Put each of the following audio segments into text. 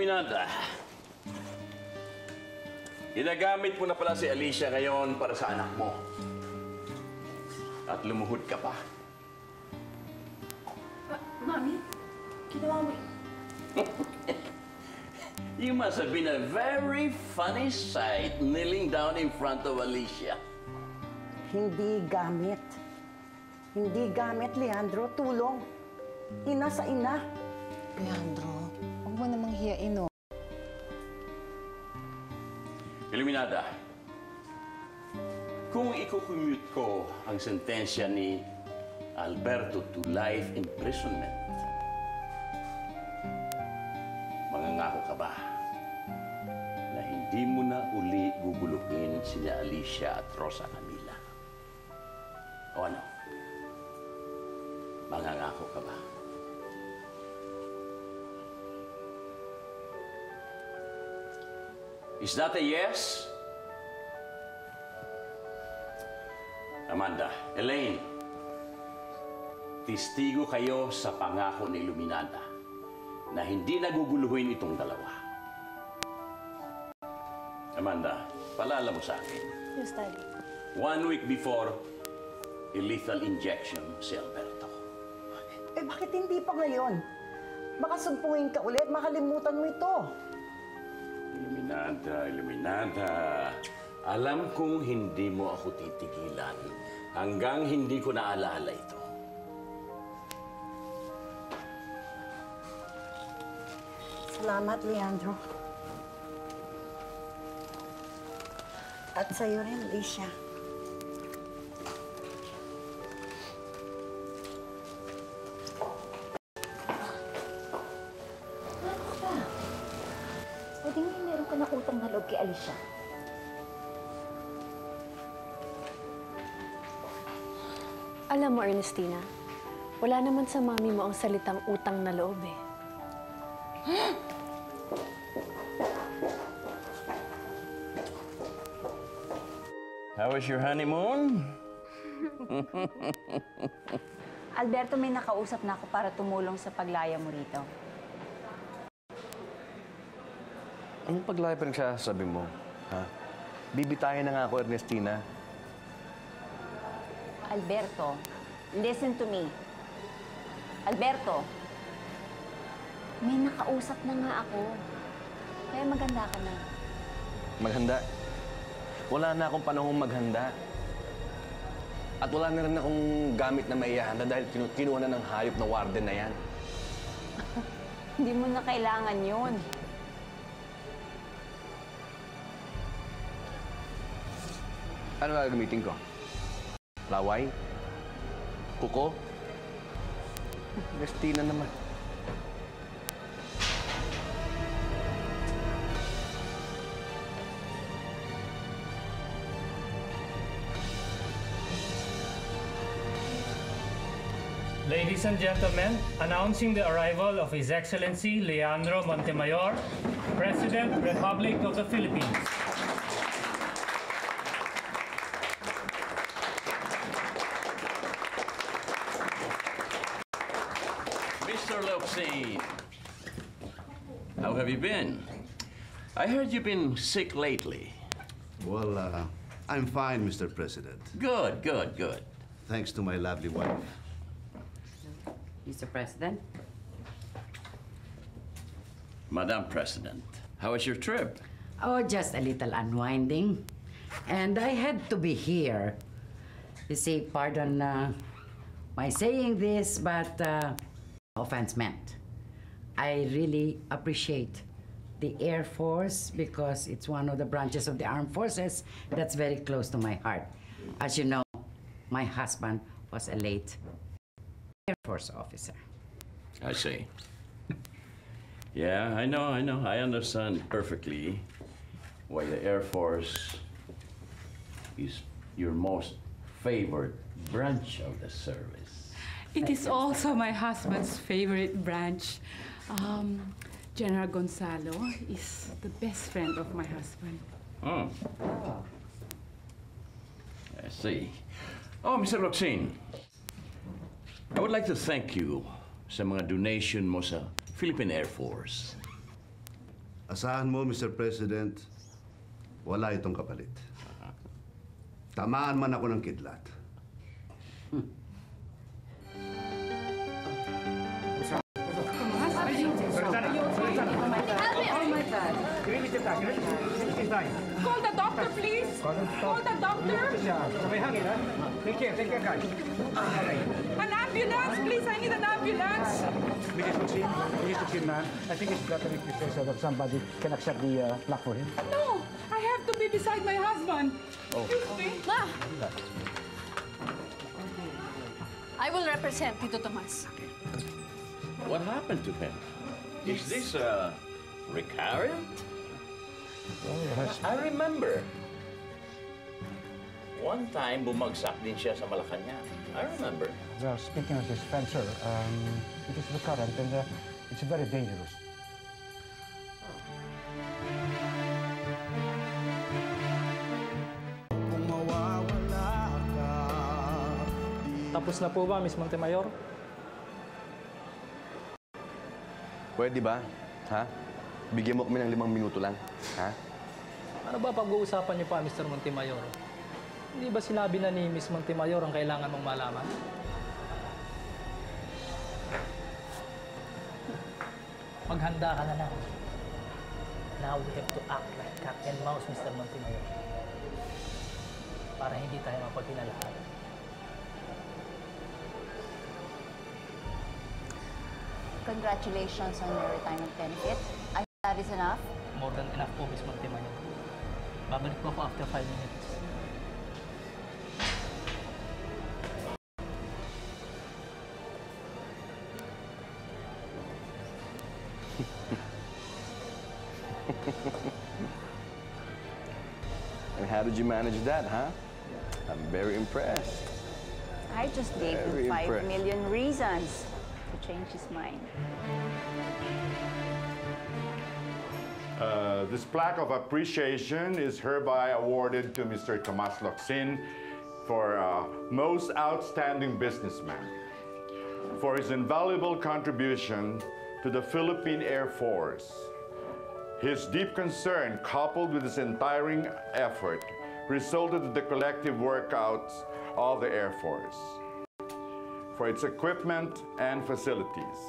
Iluminada. Ginagamit mo na pala si Alicia ngayon para sa anak mo. At lumuhod ka pa. Mami, ginawa mo. You must have been a very funny sight kneeling down in front of Alicia. Hindi gamit. Hindi gamit, Leandro. Tulong. Ina sa ina. Leandro, huwag mo namang hiyain, no? Iluminada, kung ikukumute ko ang sentensya ni Alberto to life imprisonment, mangangako ka ba na hindi mo na uli guguluhin sina Alicia at Rosa Camila? O ano? Mangangako ka ba? Is that a yes? Amanda, Elaine, testigo kayo sa pangako ni Iluminada na hindi naguguluhin itong dalawa. Amanda, paalala mo sa akin. Yes, Daddy. 1 week before, a lethal injection si Alberto. Eh, bakit hindi pa ngayon? Baka sumpuin ka ulit, makalimutan mo ito. Iluminada, Iluminada. Alam kong hindi mo ako titigilan hanggang hindi ko naalala ito. Salamat, Leandro. At sa'yo rin, Alicia. Pwede nga meron ka na utang na loob kay Alicia. Alam mo, Ernestina, wala naman sa mami mo ang salitang utang na loob eh. How was your honeymoon? Alberto, may nakausap na ako para tumulong sa paglaya mo rito. Anong paglaya pa rin sabi mo? Ha? Bibitahin na nga ako, Ernestina. Alberto, listen to me. Alberto, may nakausap na nga ako. Kaya maganda ka na. Maghanda? Wala na akong panahong maghanda. At wala na rin akong gamit na maihahanda dahil kinuha na ng hayop na warden na yan. Hindi mo na kailangan yun. Ano gagamitin ko? Laway? Kuko? Ernestina naman. Ladies and gentlemen, announcing the arrival of His Excellency Leandro Montemayor, President, Republic of the Philippines. Mr. Locsin, how have you been? I heard you've been sick lately. Well, I'm fine, Mr. President. Good, good, good. Thanks to my lovely wife. Mr. President? Madam President, how was your trip? Oh, just a little unwinding. And I had to be here. You see, pardon my saying this, but offense meant. I really appreciate the Air Force because it's one of the branches of the armed forces that's very close to my heart. As you know, my husband was a late Air Force officer. I see. Yeah, I know. I understand perfectly why the Air Force is your most favored branch of the service. It is also my husband's favorite branch. General Gonzalo is the best friend of my husband. Oh. I see. Oh, Mr. Locsin, I would like to thank you sa mga donation mo sa Philippine Air Force. Asahan mo, Mr. President, wala itong kapalit. Tamaan man ako ng kidlat. Call the doctor, please. Call the doctor. Take care, guys. An ambulance, please. I need an ambulance. Mrs. Tuchin, ma'am. I think it's better if you say so that somebody can accept the plaque for him. No, I have to be beside my husband. Excuse me. Ma! I will represent Tito Tomas. What happened to him? Is this recurrent? I remember. One time, bumagsak din siya sa Malacanang. I remember. Well, speaking of his friend, sir, it is recurrent and it's very dangerous. Tapos na po ba, Miss Montemayor? Pwede ba? Ha? Bigyan mo kami ng 5 minuto lang. Ha? Ano ba pag-uusapan niyo pa, Mr. Montemayor? Hindi ba sinabi na ni Miss Montemayor ang kailangan mong malaman? Maghanda ka na lang. Now we have to act like cat and mouse, Mr. Montemayor. Para hindi tayo mapaghinalahan. Congratulations on your retirement benefit. I think that is enough. More than enough po, Miss Montemayor. Babalik po ako after 5 minutes. And how did you manage that, huh? I'm very impressed. I just gave Very him 5 impressed. million reasons to change his mind. This plaque of appreciation is hereby awarded to Mr. Tomas Locsin for Most Outstanding Businessman for his invaluable contribution to the Philippine Air Force. His deep concern, coupled with his untiring effort, resulted in the collective workouts of the Air Force for its equipment and facilities.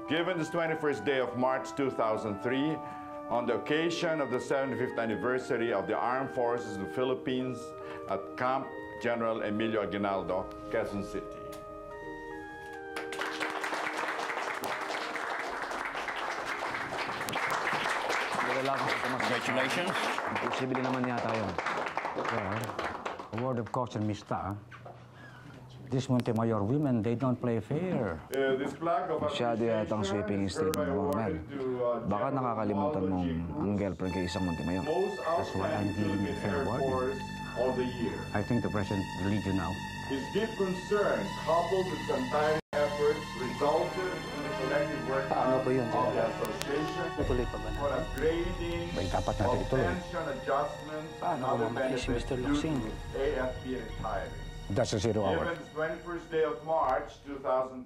Given this 21st day of March 2003, on the occasion of the 75th anniversary of the Armed Forces of the Philippines at Camp General Emilio Aguinaldo, Quezon City. Congratulations. Imposible naman yata yun. Well, a word of caution, Mr. These Montemayor women, they don't play fair. This plaque of Masyado yatang sweeping statement mo, Mel. Baka nakakalimutan mong ang girlfriend kay isang Montemayor. That's why I'm giving you a fair warning. Of the year. I think the President will lead you now. His deep concern, coupled with his untiring efforts, resulted in the collective workout po yun, of the association Natuloy pa ba na? for upgrading Bay, dapat natin of ituloy. pension adjustments and Paano other kung mamatay si benefits Mr. due Locsin? to AFP retirees. That's a 0 hour. Given the 21st day of March 2003.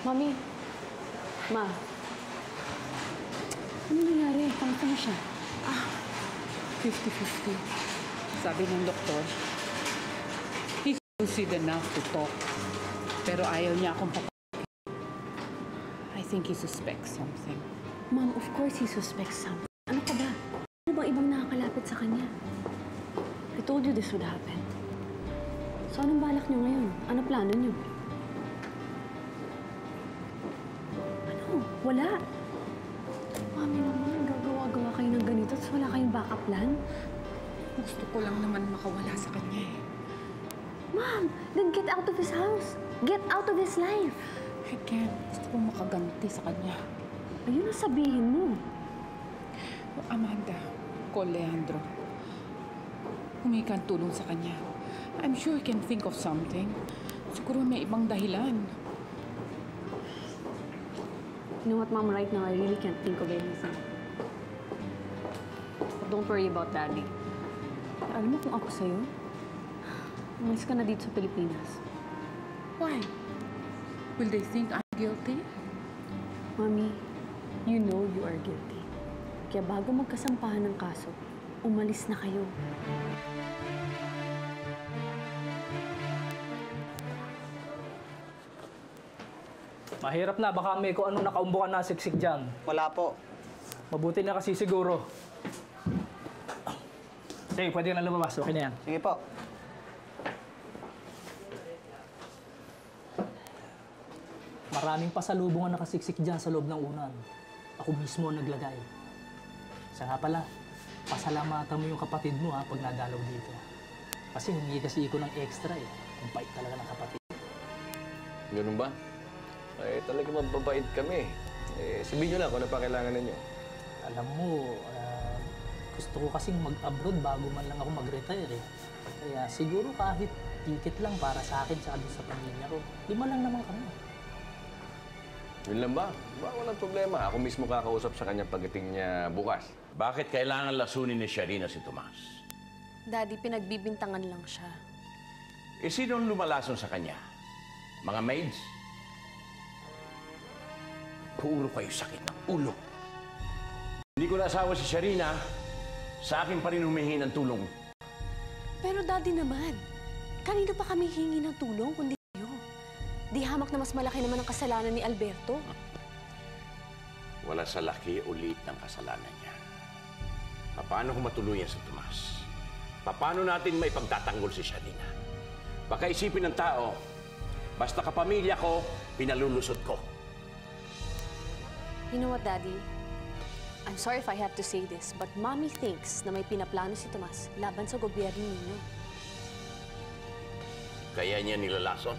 Mami. Ma. Ano nangyari? Kamusta na siya? 50-50. Sabi ng doktor, he's lucid enough to talk. Pero ayaw niya akong I think he suspects something. Ma'am, of course he suspects something. Ano ka ba? Ano bang ibang nakakalapit sa kanya? I told you this would happen. So anong balak niyo ngayon? Ano plano niyo? Ano? Wala. Mami naman, gagawa-gawa kayo ng ganito tapos wala kayong backup plan? Gusto ko lang naman makawala sa kanya eh. Ma'am, then get out of his house. Get out of his life. I can't. Gusto ko makaganti sa kanya. Ayun ang sabihin mo. Amanda, call Leandro. Humingi kang tulong sa kanya. I'm sure he can think of something. Siguro may ibang dahilan. You know what, Mom? Right now, I really can't think of anything. But don't worry about Daddy. Alam mo kung ako sa'yo, umalis ka na dito sa Pilipinas. Why? Will they think I'm guilty? Mami, you know you are guilty. Kaya bago magkasampahan ng kaso, umalis na kayo. Mahirap na, baka may kung anong nakaumbukan na siksik dyan. Wala po. Mabuti na kasi siguro. Sige, pwede na lumabas. Okay na yan. Sige po. Maraming pasalubong ang nakasiksik dyan sa loob ng unan. Ako mismo ang naglagay. Isa nga pala, pasalamatan mo yung kapatid mo ha pag nadalaw dito. Kasi humingi kasi ko ng extra eh. Ang bait talaga ng kapatid. Ganun ba? Eh, talaga mababait kami. Eh, sabihin nyo lang kung ano pa kailangan ninyo. Alam mo, gusto ko kasing mag-abroad bago man lang ako mag-retire eh. Kaya siguro kahit ticket lang para sa akin sa sa pamilya ko, 5 lang naman kami. Yun lang ba? Walang problema. Ako mismo kakausap sa kanya pagdating niya bukas. Bakit kailangan lasunin ni Sharina si Tomas? Daddy, pinagbibintangan lang siya. Eh, sinong lumalason sa kanya? Mga maids? Puro kayo sakit ng ulo. Hindi ko nasawa si Sharina. Sa akin pa rin humihingi ng tulong. Pero Daddy naman, kanino pa kami hingi ng tulong kundi kayo? Di hamak na mas malaki naman ang kasalanan ni Alberto. Wala sa laki o liit ng kasalanan niya. Paano kung matuluyan si Tomas? Paano natin may pagtatanggol si Sharina? Baka isipin ng tao, basta kapamilya ko, pinalulusot ko. You know what, Daddy? I'm sorry if I have to say this, but Mommy thinks na may pinaplano si Tomas laban sa gobyerno ninyo. Kaya niya nilalason?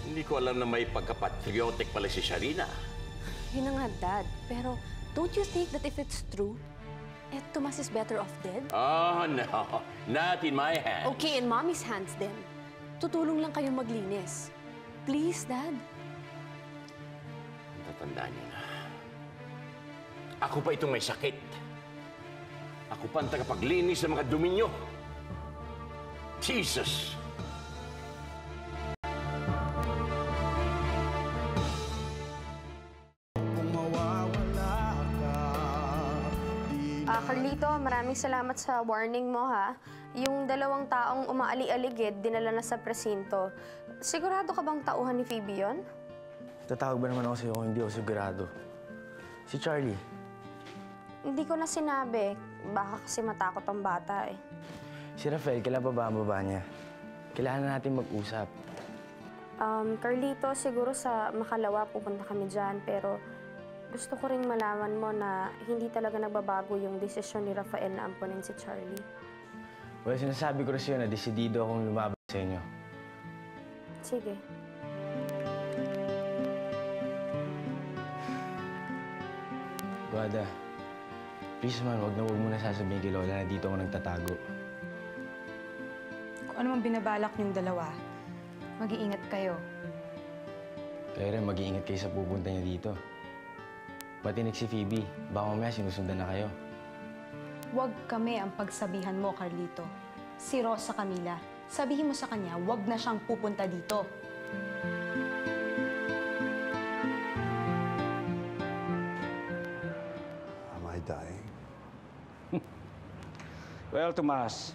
Hindi ko alam na may pagka-patriotic pala si Sharina. Yun na nga, Dad. Pero don't you think that if it's true, Tomas is better off dead? Oh, no. Not in my hands. Okay, in Mommy's hands then. Tutulong lang kayong maglinis. Please, Dad. Tatandaan niyo na. Ako pa itong may sakit. Ako pa ang tagapaglinis ng mga dumi niyo. Jesus! Carlito, maraming salamat sa warning mo, ha? Yung 2 taong umaali-aligid, dinala na sa presinto. Sigurado ka bang tauhan ni Phoebe yun? Tatawag ba naman ako sa'yo kung hindi ako sigurado? Si Charlie. Hindi ko na sinabi. Baka kasi matakot ang bata, eh. Si Rafael, kailan pa ba ang baba niya? Kailangan natin mag-usap. Carlito, siguro sa Makalawa pupunta kami dyan, pero gusto ko ring malaman mo na hindi talaga nagbabago yung desisyon ni Rafael na ampunin si Charlie. Well, sinasabi ko rin sa'yo na desidido akong lumaban sa inyo. Sige. Guada, please man, huwag mo na sasabihin kay Lola na dito ako nagtatago. Kung ano mang binabalak niyong dalawa, mag-iingat kayo. Kaya rin, mag-iingat kayo sa pupunta niya dito. Patinig si Phoebe, baka mamaya sinusundan na kayo. Huwag kami ang pagsabihan mo, Carlito. Si Rosa Camila, sabihin mo sa kanya, huwag na siyang pupunta dito. Am I dying? Well, Tomas,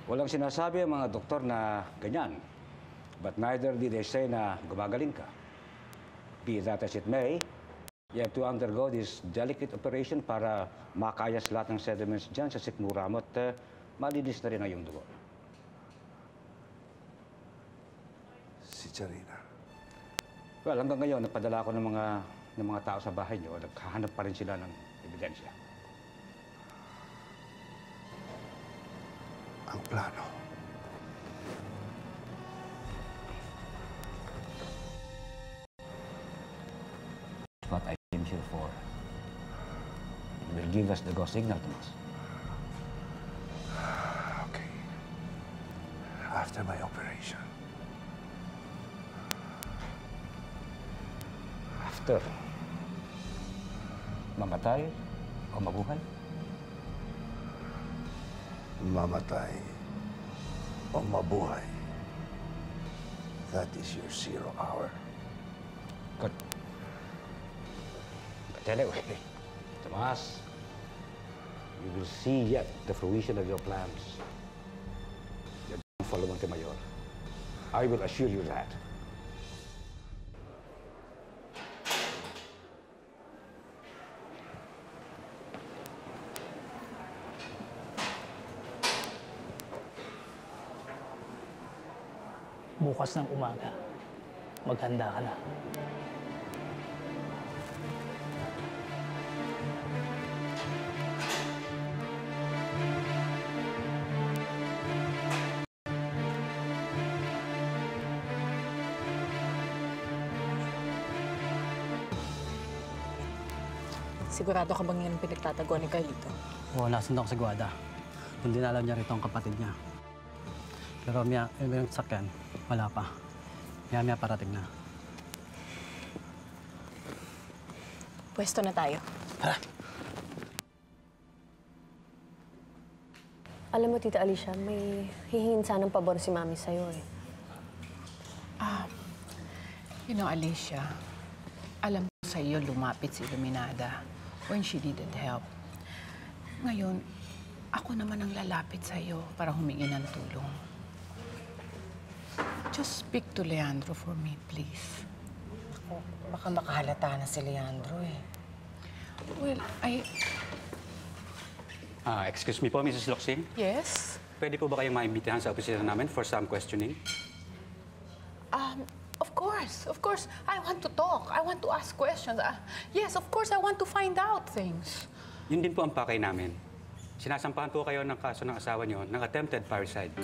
walang sinasabi ang mga doktor na ganyan. But neither did they say na gumagaling ka. Be that as it may, you have to undergo this delicate operation para makayas lahat ng sediments dyan sa sikmura mo at malinis na rin ang iyong dugo. Si Charina. Well, hanggang ngayon, napadala ko ng mga tao sa bahay niyo. Naghahanap pa rin sila ng ebidensya. Ang plano. What I came here for. It will give us the go signal, Tomas. Okay. After my operation. After. Mamatay o mabuhay? Mamatay o mabuhay. That is your 0 hour. Good. But anyway, Tomas, you will see yet the fruition of your plans. You don't follow Montemayor. I will assure you that. Bukas ng umaga, maghanda ka na. Sigurado ka bang yan ang pinagtataguan ni Carlito? Oo, nasunod ako sa Guada. Kung dinalaw niya rito ang kapatid niya. Pero yung sakyan, wala pa. Maya parating na. Pwesto na tayo. Alam mo, Tita Alicia, may hihingin sanang pabor si Mami sa'yo eh. You know, Alicia, alam ko sa iyo lumapit si Iluminada when she needed help. Ngayon, ako naman ang lalapit sa iyo para humingi ng tulong. Just speak to Leandro for me, please. Ako, baka makahalata na si Leandro eh. Well, Excuse me po, Mrs. Locsin. Yes? Pwede po ba kayong maimbitahan sa opisina namin for some questioning? Of course. I want to talk. I want to ask questions. Yes, of course, I want to find out things. Yun din po ang pakay namin. Sinasampahan po kayo ng kaso ng asawa niyo ng attempted parricide.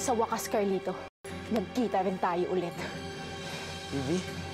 Sa wakas, Carlito, nagkita rin tayo ulit. Phoebe?